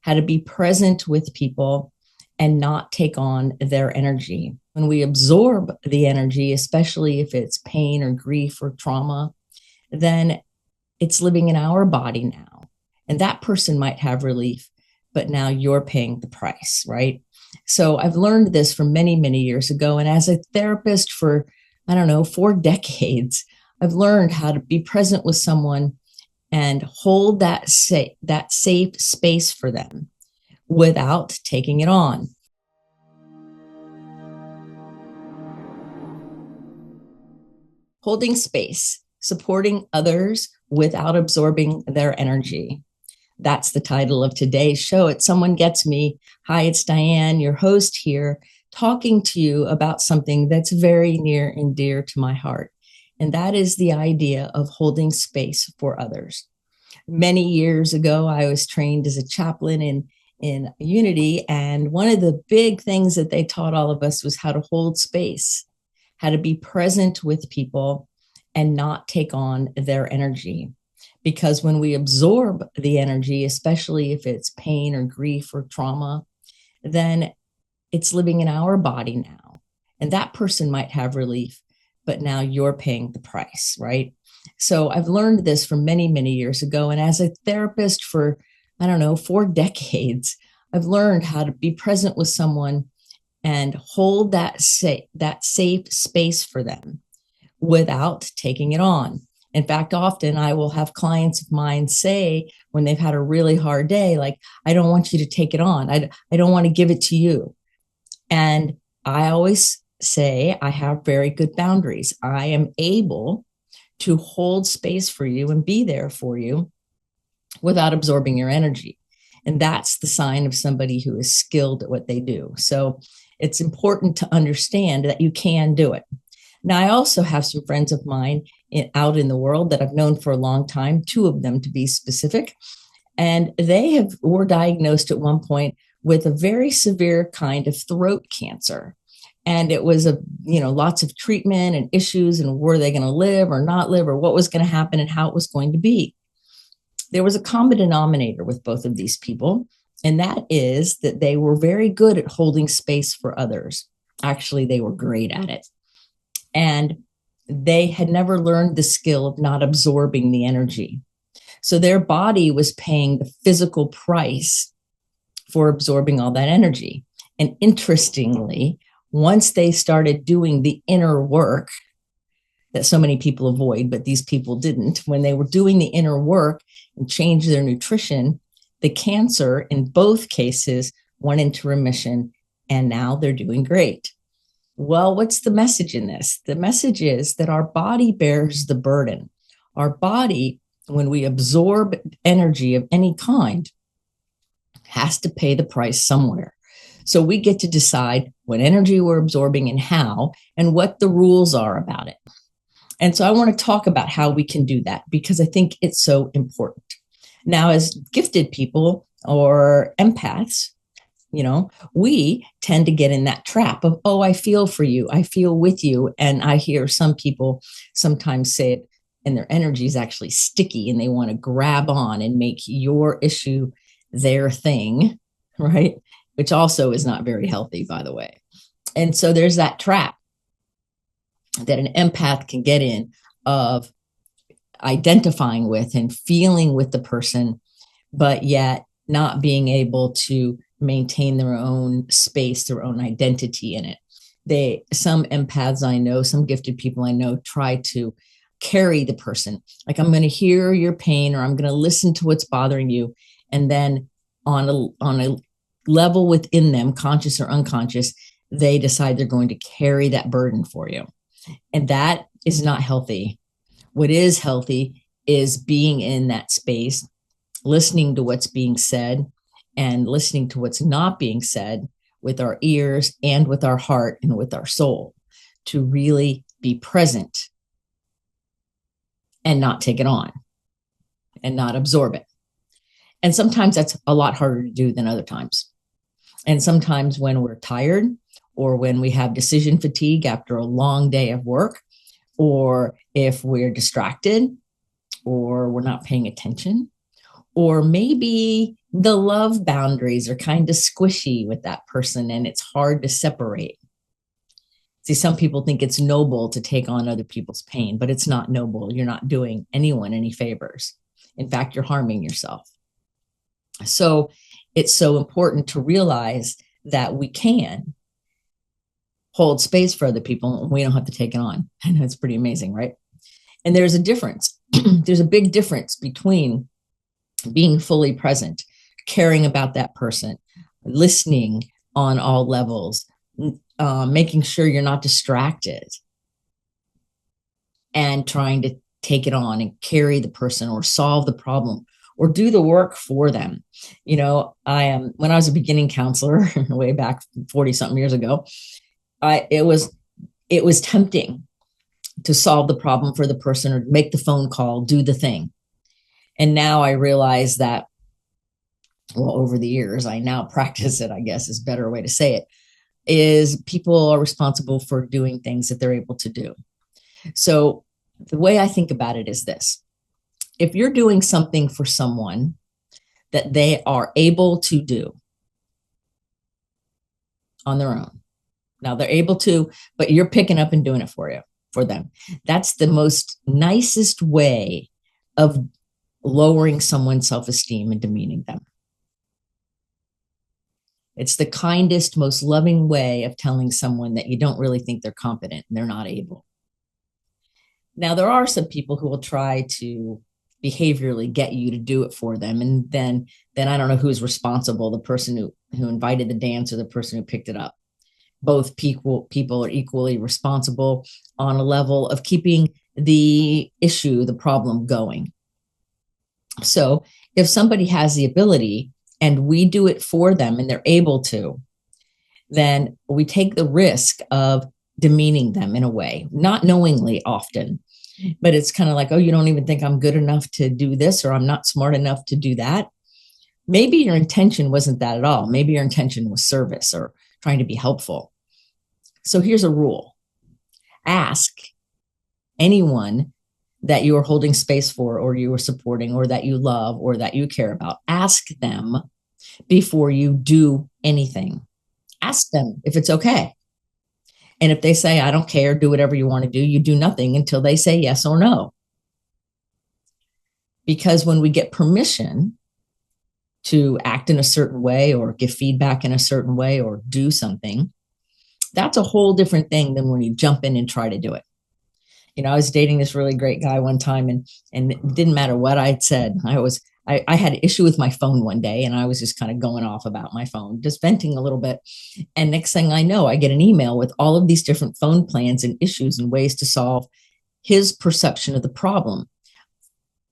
how to be present with people and not take on their energy. When we absorb the energy, especially if it's pain or grief or trauma, then it's living in our body now. And that person might have relief, but now you're paying the price, right? So I've learned this from many, many years ago. And as a therapist for, I don't know, 4 decades, I've learned how to be present with someone and hold that safe space for them without taking it on. Holding space, supporting others without absorbing their energy. That's the title of today's show. It's Someone Gets Me. Hi, it's Dianne, your host here, talking to you about something that's very near and dear to my heart. And that is the idea of holding space for others. Many years ago, I was trained as a chaplain in Unity. And one of the big things that they taught all of us was how to hold space, how to be present with people and not take on their energy. Because when we absorb the energy, especially if it's pain or grief or trauma, then it's living in our body now. And that person might have relief, but now you're paying the price, right? So I've learned this from many, many years ago. And as a therapist for, I don't know, 4 decades, I've learned how to be present with someone and hold that safe space for them without taking it on. In fact, often I will have clients of mine say when they've had a really hard day, like, I don't want you to take it on. I don't want to give it to you. And I always say I have very good boundaries. I am able to hold space for you and be there for you without absorbing your energy. And that's the sign of somebody who is skilled at what they do. So it's important to understand that you can do it. Now, I also have some friends of mine out in the world that I've known for a long time, 2 of them to be specific, and they were diagnosed at one point with a very severe kind of throat cancer. And it was lots of treatment and issues, and were they going to live or not live, or what was going to happen and how it was going to be. There was a common denominator with both of these people, and that is that they were very good at holding space for others. Actually, they were great at it. And they had never learned the skill of not absorbing the energy. So their body was paying the physical price for absorbing all that energy. And interestingly, once they started doing the inner work that so many people avoid, but these people didn't, when they were doing the inner work and changed their nutrition, the cancer in both cases went into remission, and now they're doing great. Well, what's the message in this? The message is that our body bears the burden. Our body, when we absorb energy of any kind, has to pay the price somewhere. So we get to decide what energy we're absorbing and how, and what the rules are about it. And so I want to talk about how we can do that, because I think it's so important. Now, as gifted people or empaths, we tend to get in that trap of, oh, I feel for you, I feel with you. And I hear some people sometimes say it, and their energy is actually sticky, and they want to grab on and make your issue their thing, right? Which also is not very healthy, by the way. And so there's that trap that an empath can get in of identifying with and feeling with the person, but yet not being able to maintain their own space, their own identity in it. Some empaths I know, some gifted people I know, try to carry the person. Like, I'm going to hear your pain, or I'm going to listen to what's bothering you. And then on a level within them, conscious or unconscious, they decide they're going to carry that burden for you. And that is not healthy. What is healthy is being in that space, listening to what's being said, and listening to what's not being said with our ears and with our heart and with our soul, to really be present and not take it on and not absorb it. And sometimes that's a lot harder to do than other times. And sometimes when we're tired, or when we have decision fatigue after a long day of work, or if we're distracted, or we're not paying attention, or maybe The love boundaries are kind of squishy with that person, and it's hard to separate. See, some people think it's noble to take on other people's pain, but it's not noble. You're not doing anyone any favors. In fact, you're harming yourself. So it's so important to realize that we can hold space for other people and we don't have to take it on. And that's pretty amazing, right? And there's a difference. There's a big difference between being fully present, caring about that person, listening on all levels, making sure you're not distracted, and trying to take it on and carry the person or solve the problem or do the work for them. You know, when I was a beginning counselor way back 40 something years ago, it was tempting to solve the problem for the person or make the phone call, do the thing. And now I realize that, well, over the years, I now practice it, I guess is a better way to say it, is people are responsible for doing things that they're able to do. So the way I think about it is this: if you're doing something for someone that they are able to do on their own, now they're able to, but you're picking up and doing it for them. That's the most nicest way of lowering someone's self-esteem and demeaning them. It's the kindest, most loving way of telling someone that you don't really think they're competent and they're not able. Now, there are some people who will try to behaviorally get you to do it for them. And then I don't know who's responsible, the person who invited the dance or the person who picked it up. Both people are equally responsible on a level of keeping the issue, the problem going. So if somebody has the ability and we do it for them and they're able to, then we take the risk of demeaning them in a way, not knowingly often, but it's kind of like, oh, you don't even think I'm good enough to do this, or I'm not smart enough to do that. Maybe your intention wasn't that at all. Maybe your intention was service or trying to be helpful. So here's a rule. Ask anyone that you are holding space for, or you are supporting, or that you love, or that you care about. Ask them before you do anything. Ask them if it's okay. And if they say, I don't care, do whatever you want to do, you do nothing until they say yes or no. Because when we get permission to act in a certain way or give feedback in a certain way or do something, that's a whole different thing than when you jump in and try to do it. You know, I was dating this really great guy one time, and it didn't matter what I'd said. I had an issue with my phone one day, and I was just kind of going off about my phone, just venting a little bit. And next thing I know, I get an email with all of these different phone plans and issues and ways to solve his perception of the problem.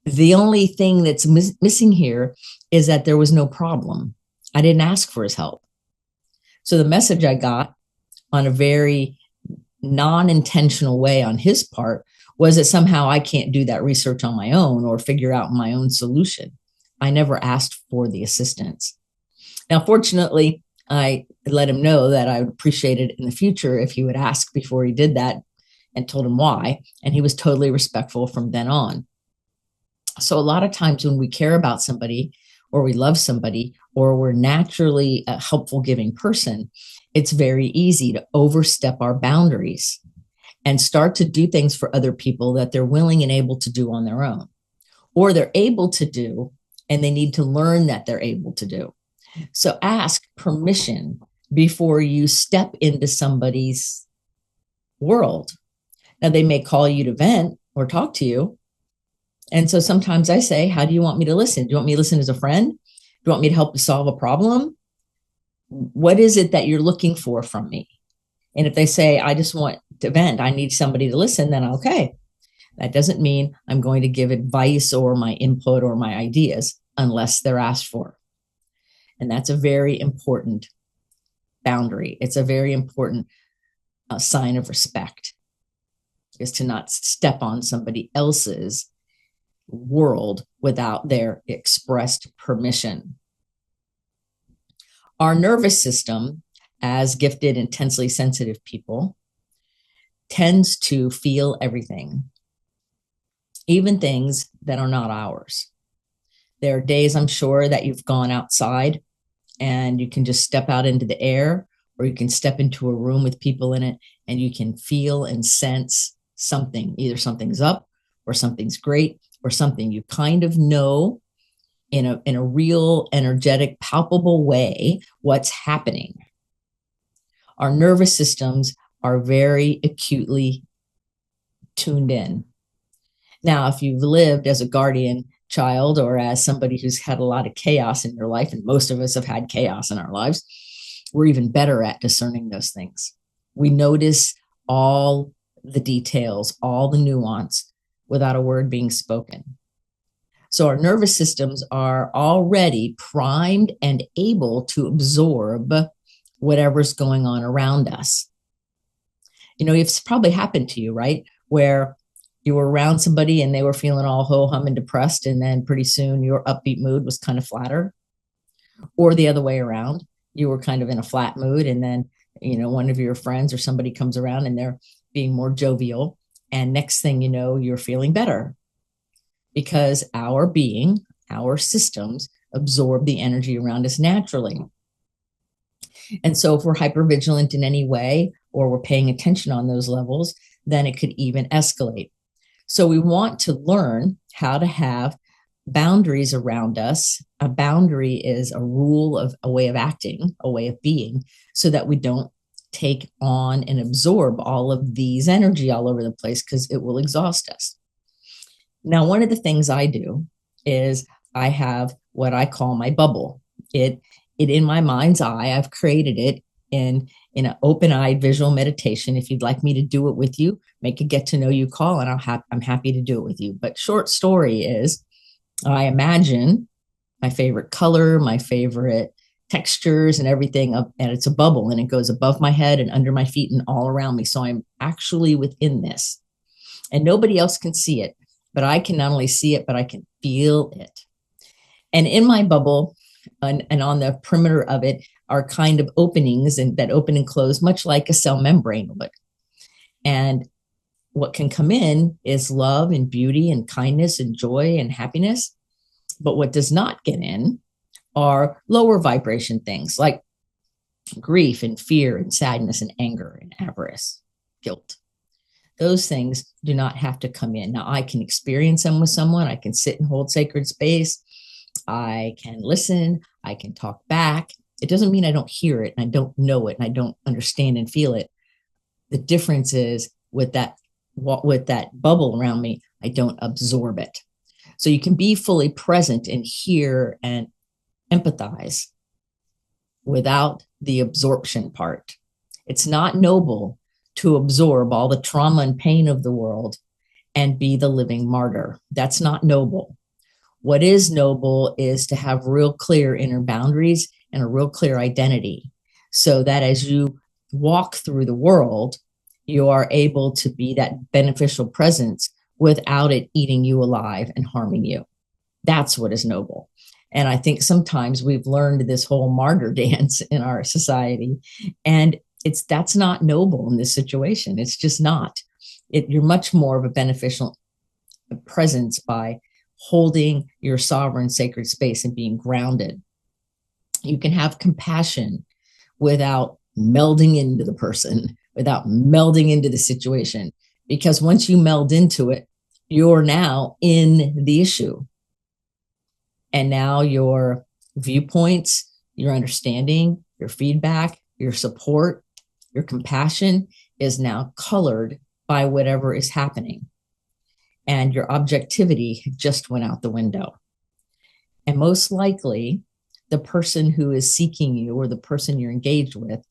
The only thing that's missing here is that there was no problem. I didn't ask for his help. So the message I got on a very non-intentional way on his part was that somehow I can't do that research on my own or figure out my own solution. I never asked for the assistance. Now, fortunately, I let him know that I would appreciate it in the future if he would ask before he did that, and told him why. And he was totally respectful from then on. So a lot of times when we care about somebody or we love somebody or we're naturally a helpful, giving person, it's very easy to overstep our boundaries and start to do things for other people that they're willing and able to do on their own, or they're able to do and they need to learn that they're able to do. So ask permission before you step into somebody's world. Now, they may call you to vent or talk to you. And so sometimes I say, how do you want me to listen? Do you want me to listen as a friend? Do you want me to help you solve a problem? What is it that you're looking for from me? And if they say, I just want to vent, I need somebody to listen, then okay. That doesn't mean I'm going to give advice or my input or my ideas unless they're asked for. And that's a very important boundary. It's a very important sign of respect, is to not step on somebody else's world without their expressed permission. Our nervous system, as gifted, intensely sensitive people, tends to feel everything, even things that are not ours. There are days, I'm sure, that you've gone outside and you can just step out into the air, or you can step into a room with people in it and you can feel and sense something. Either something's up or something's great or something you kind of know in a real, energetic, palpable way what's happening. Our nervous systems are very acutely tuned in. Now, if you've lived as a guardian child or as somebody who's had a lot of chaos in your life, and most of us have had chaos in our lives, we're even better at discerning those things. We notice all the details, all the nuance without a word being spoken. So our nervous systems are already primed and able to absorb whatever's going on around us. You know, it's probably happened to you, right? Where you were around somebody and they were feeling all ho-hum and depressed, and then pretty soon your upbeat mood was kind of flatter. Or the other way around, you were kind of in a flat mood, and then, you know, one of your friends or somebody comes around and they're being more jovial, and next thing you know, you're feeling better, because our systems absorb the energy around us naturally. And so if we're hypervigilant in any way, or we're paying attention on those levels, then it could even escalate. So we want to learn how to have boundaries around us. A boundary is a rule of a way of acting, a way of being, so that we don't take on and absorb all of these energy all over the place, because it will exhaust us. Now, one of the things I do is I have what I call my bubble. It in my mind's eye, I've created it in an open-eyed visual meditation. If you'd like me to do it with you, make a get to know you call, and I'm happy to do it with you. But short story is, I imagine my favorite color, my favorite textures and everything, and it's a bubble, and it goes above my head and under my feet and all around me. So I'm actually within this, and nobody else can see it, but I can not only see it, but I can feel it. And in my bubble, and on the perimeter of it, are kind of openings, and that open and close, much like a cell membrane would. And what can come in is love and beauty and kindness and joy and happiness. But what does not get in are lower vibration things like grief and fear and sadness and anger and avarice, guilt. Those things do not have to come in. Now, I can experience them with someone. I can sit and hold sacred space. I can listen. I can talk back. It doesn't mean I don't hear it and I don't know it and I don't understand and feel it. The difference is with that bubble around me, I don't absorb it. So you can be fully present and hear and empathize without the absorption part. It's not noble to absorb all the trauma and pain of the world and be the living martyr. That's not noble. What is noble is to have real clear inner boundaries and a real clear identity, so that as you walk through the world, you are able to be that beneficial presence without it eating you alive and harming you. That's what is noble. And I think sometimes we've learned this whole martyr dance in our society, and that's not noble in this situation. It's just not. You're much more of a beneficial presence by holding your sovereign sacred space and being grounded. You can have compassion without melding into the person, without melding into the situation, because once you meld into it, you're now in the issue. And now your viewpoints, your understanding, your feedback, your support, your compassion is now colored by whatever is happening. And your objectivity just went out the window. And most likely, the person who is seeking you or the person you're engaged with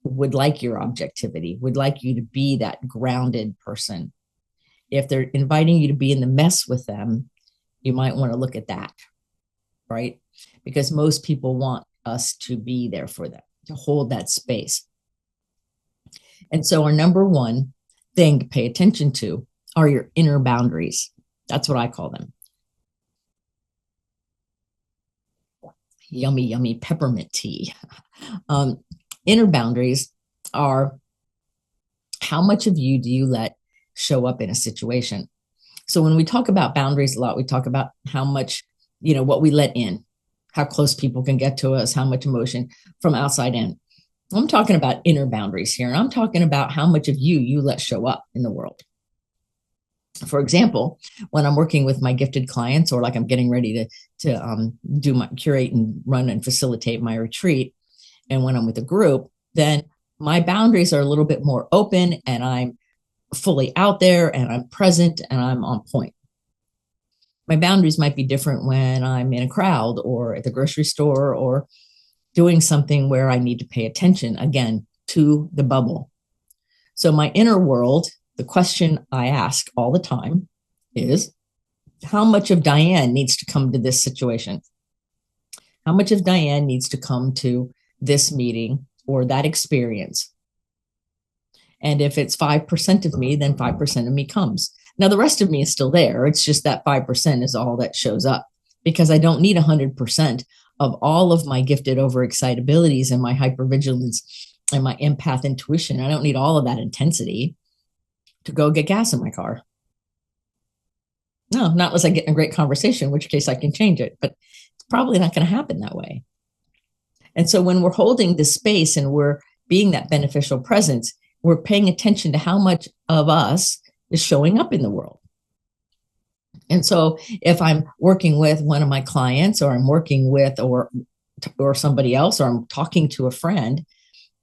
would like your objectivity, would like you to be that grounded person. If they're inviting you to be in the mess with them, you might want to look at that, right? Because most people want us to be there for them, to hold that space. And so our number one thing to pay attention to are your inner boundaries. That's what I call them. Yummy, yummy peppermint tea. Inner boundaries are how much of you do you let show up in a situation. So when we talk about boundaries a lot, we talk about how much what we let in, how close people can get to us, how much emotion from outside in. I'm talking about inner boundaries here. And I'm talking about how much of you let show up in the world. For example, when I'm working with my gifted clients, or like I'm getting ready to do my curate and run and facilitate my retreat, and when I'm with a group, then my boundaries are a little bit more open, and I'm fully out there, and I'm present, and I'm on point. My boundaries might be different when I'm in a crowd or at the grocery store or doing something where I need to pay attention, again, to the bubble. So my inner world, the question I ask all the time is, how much of Dianne needs to come to this situation? How much of Dianne needs to come to this meeting or that experience? And if it's 5% of me, then 5% of me comes. Now, the rest of me is still there. It's just that 5% is all that shows up, because I don't need 100% of all of my gifted overexcitabilities and my hypervigilance and my empath intuition. I don't need all of that intensity to go get gas in my car. No, not unless I get in a great conversation, in which case I can change it, but it's probably not going to happen that way. And so when we're holding this space and we're being that beneficial presence, we're paying attention to how much of us is showing up in the world. And so if I'm working with one of my clients, or I'm working with or somebody else, or I'm talking to a friend,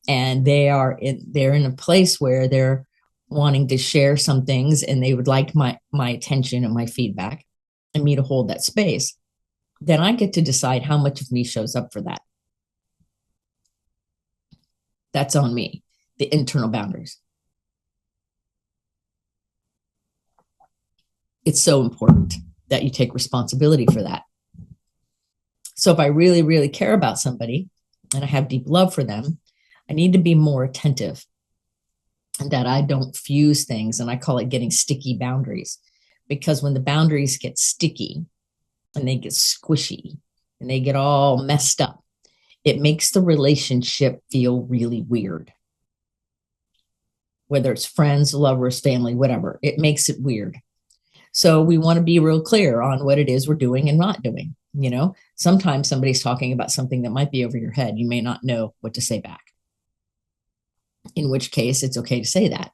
and they're in a place where they're wanting to share some things and they would like my attention and my feedback and me to hold that space, then I get to decide how much of me shows up for that. That's on me, the internal boundaries. It's so important that you take responsibility for that. So if I really, really care about somebody and I have deep love for them, I need to be more attentive, and that I don't fuse things. And I call it getting sticky boundaries, because when the boundaries get sticky and they get squishy and they get all messed up, it makes the relationship feel really weird. Whether it's friends, lovers, family, whatever, it makes it weird. So we want to be real clear on what it is we're doing and not doing. Sometimes somebody's talking about something that might be over your head. You may not know what to say back, in which case it's okay to say that.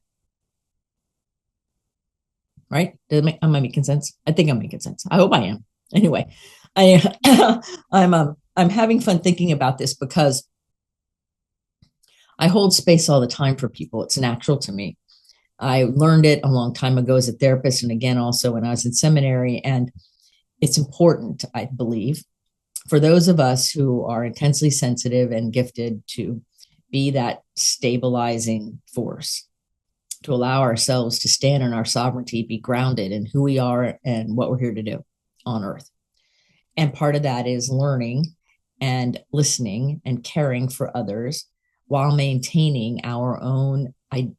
Right? Am I making sense? I think I'm making sense. I hope I am. Anyway, I'm having fun thinking about this, because I hold space all the time for people. It's natural to me. I learned it a long time ago as a therapist, and again also when I was in seminary. And it's important, I believe, for those of us who are intensely sensitive and gifted to be that stabilizing force, to allow ourselves to stand in our sovereignty, be grounded in who we are and what we're here to do on earth. And part of that is learning and listening and caring for others while maintaining our own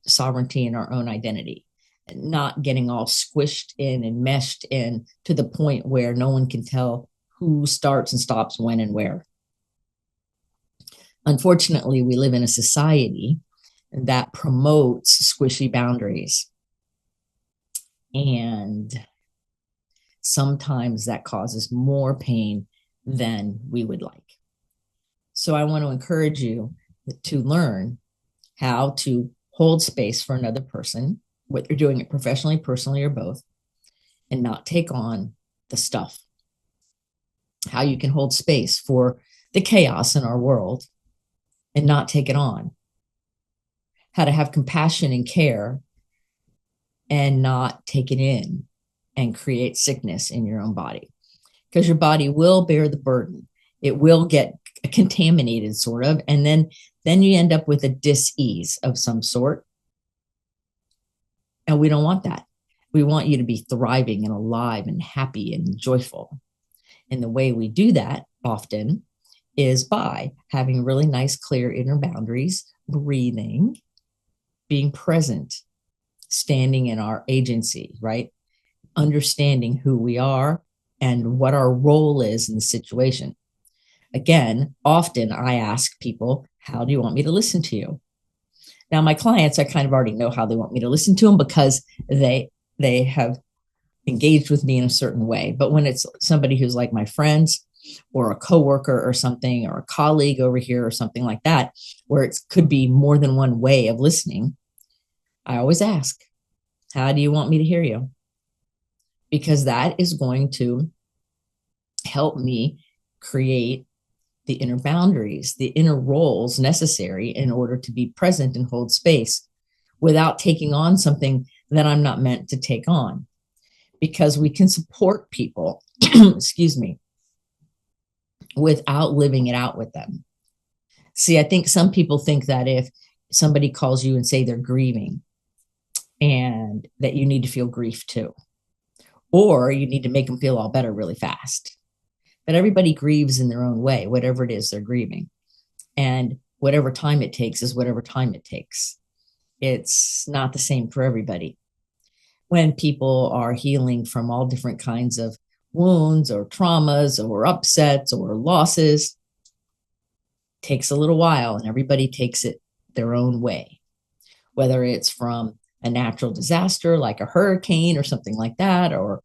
sovereignty and our own identity, and not getting all squished in and meshed in to the point where no one can tell who starts and stops when and where. Unfortunately, we live in a society that promotes squishy boundaries. And sometimes that causes more pain than we would like. So I want to encourage you to learn how to hold space for another person, whether you're doing it professionally, personally, or both, and not take on the stuff. How you can hold space for the chaos in our world and not take it on. How to have compassion and care and not take it in and create sickness in your own body. Because your body will bear the burden. It will get contaminated, sort of, and then you end up with a dis-ease of some sort. And we don't want that. We want you to be thriving and alive and happy and joyful. And the way we do that often is by having really nice, clear inner boundaries, breathing, being present, standing in our agency, right? Understanding who we are and what our role is in the situation. Again, often I ask people, how do you want me to listen to you? Now, my clients, I kind of already know how they want me to listen to them, because they have engaged with me in a certain way. But when it's somebody who's like my friends or a coworker or something, or a colleague over here or something like that, where it could be more than one way of listening, I always ask, how do you want me to hear you? Because that is going to help me create the inner boundaries, the inner roles necessary in order to be present and hold space without taking on something that I'm not meant to take on. Because we can support people, excuse me, without living it out with them. See, I think some people think that if somebody calls you and say they're grieving, and that you need to feel grief too, or you need to make them feel all better really fast. But everybody grieves in their own way, whatever it is they're grieving. And whatever time it takes is whatever time it takes. It's not the same for everybody. When people are healing from all different kinds of wounds or traumas or upsets or losses, it takes a little while, and everybody takes it their own way. Whether it's from a natural disaster like a hurricane or something like that, or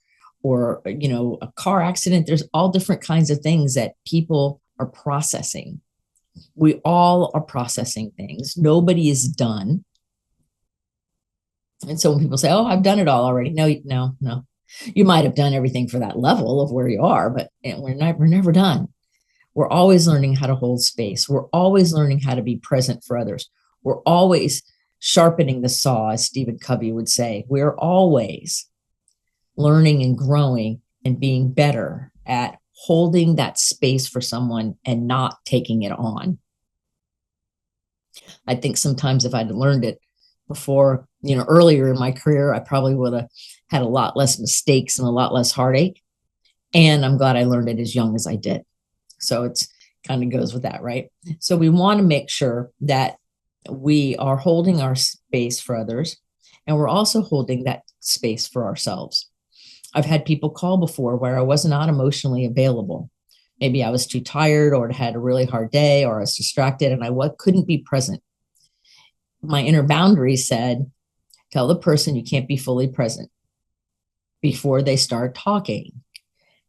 a car accident, there's all different kinds of things that people are processing. We all are processing things. Nobody is done. And so when people say, oh, I've done it all already. No. You might have done everything for that level of where you are, but we're never done. We're always learning how to hold space. We're always learning how to be present for others. We're always sharpening the saw, as Stephen Covey would say. We're always learning and growing and being better at holding that space for someone and not taking it on. I think sometimes if I'd learned it before, earlier in my career, I probably would have had a lot less mistakes and a lot less heartache. And I'm glad I learned it as young as I did. So it's kind of goes with that, right? So we want to make sure that we are holding our space for others, and we're also holding that space for ourselves. I've had people call before where I was not emotionally available. Maybe I was too tired, or had a really hard day, or I was distracted, and I couldn't be present. My inner boundary said, tell the person you can't be fully present before they start talking,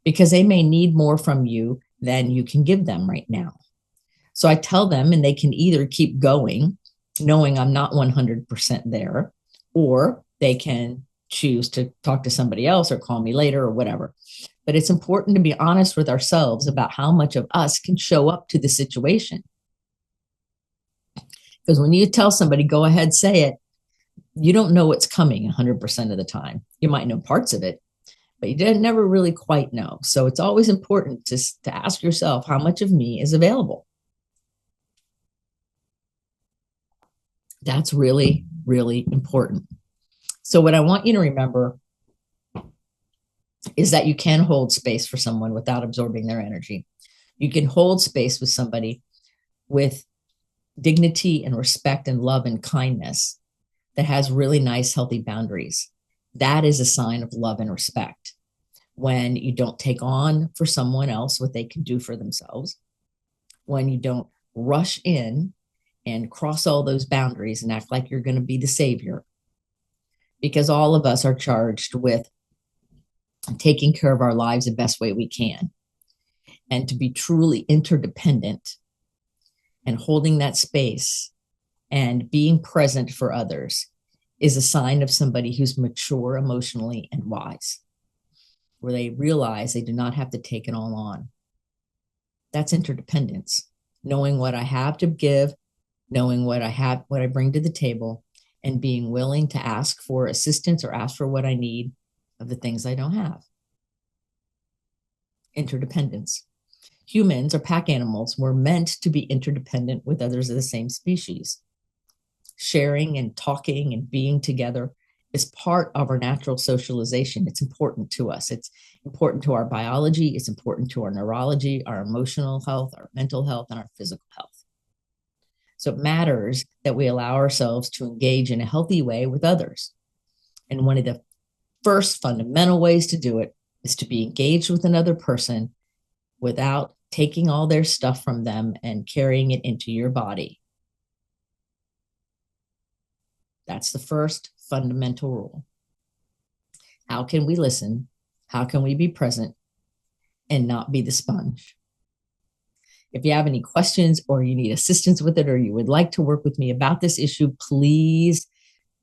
because they may need more from you than you can give them right now. So I tell them, and they can either keep going, knowing I'm not 100% there, or they can choose to talk to somebody else or call me later or whatever. But it's important to be honest with ourselves about how much of us can show up to the situation. Because when you tell somebody, go ahead, say it, you don't know what's coming 100% of the time. You might know parts of it, but you never really quite know. So it's always important to ask yourself, how much of me is available? That's really, really important. So what I want you to remember is that you can hold space for someone without absorbing their energy. You can hold space with somebody with dignity and respect and love and kindness that has really nice, healthy boundaries. That is a sign of love and respect. When you don't take on for someone else what they can do for themselves, when you don't rush in and cross all those boundaries and act like you're going to be the savior, because all of us are charged with taking care of our lives the best way we can. And to be truly interdependent and holding that space and being present for others is a sign of somebody who's mature emotionally and wise, where they realize they do not have to take it all on. That's interdependence, knowing what I have to give, knowing what I bring to the table, and being willing to ask for assistance or ask for what I need of the things I don't have. Interdependence. Humans are pack animals. We're meant to be interdependent with others of the same species. Sharing and talking and being together is part of our natural socialization. It's important to us. It's important to our biology. It's important to our neurology, our emotional health, our mental health, and our physical health. So it matters that we allow ourselves to engage in a healthy way with others. And one of the first fundamental ways to do it is to be engaged with another person without taking all their stuff from them and carrying it into your body. That's the first fundamental rule. How can we listen? How can we be present and not be the sponge? If you have any questions or you need assistance with it, or you would like to work with me about this issue, please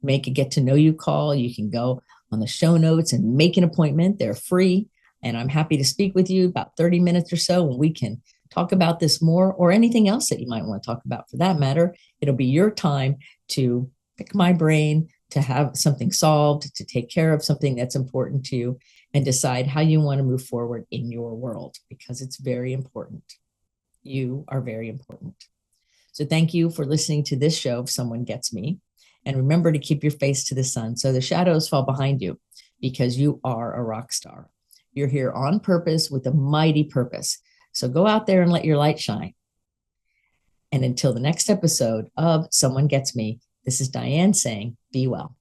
make a get to know you call. You can go on the show notes and make an appointment. They're free. And I'm happy to speak with you about 30 minutes or so, and we can talk about this more, or anything else that you might want to talk about for that matter. It'll be your time to pick my brain, to have something solved, to take care of something that's important to you, and decide how you want to move forward in your world, because it's very important. You are very important. So thank you for listening to this show, If Someone Gets Me. And remember to keep your face to the sun so the shadows fall behind you, because you are a rock star. You're here on purpose with a mighty purpose. So go out there and let your light shine. And until the next episode of Someone Gets Me, this is Dianne saying, be well.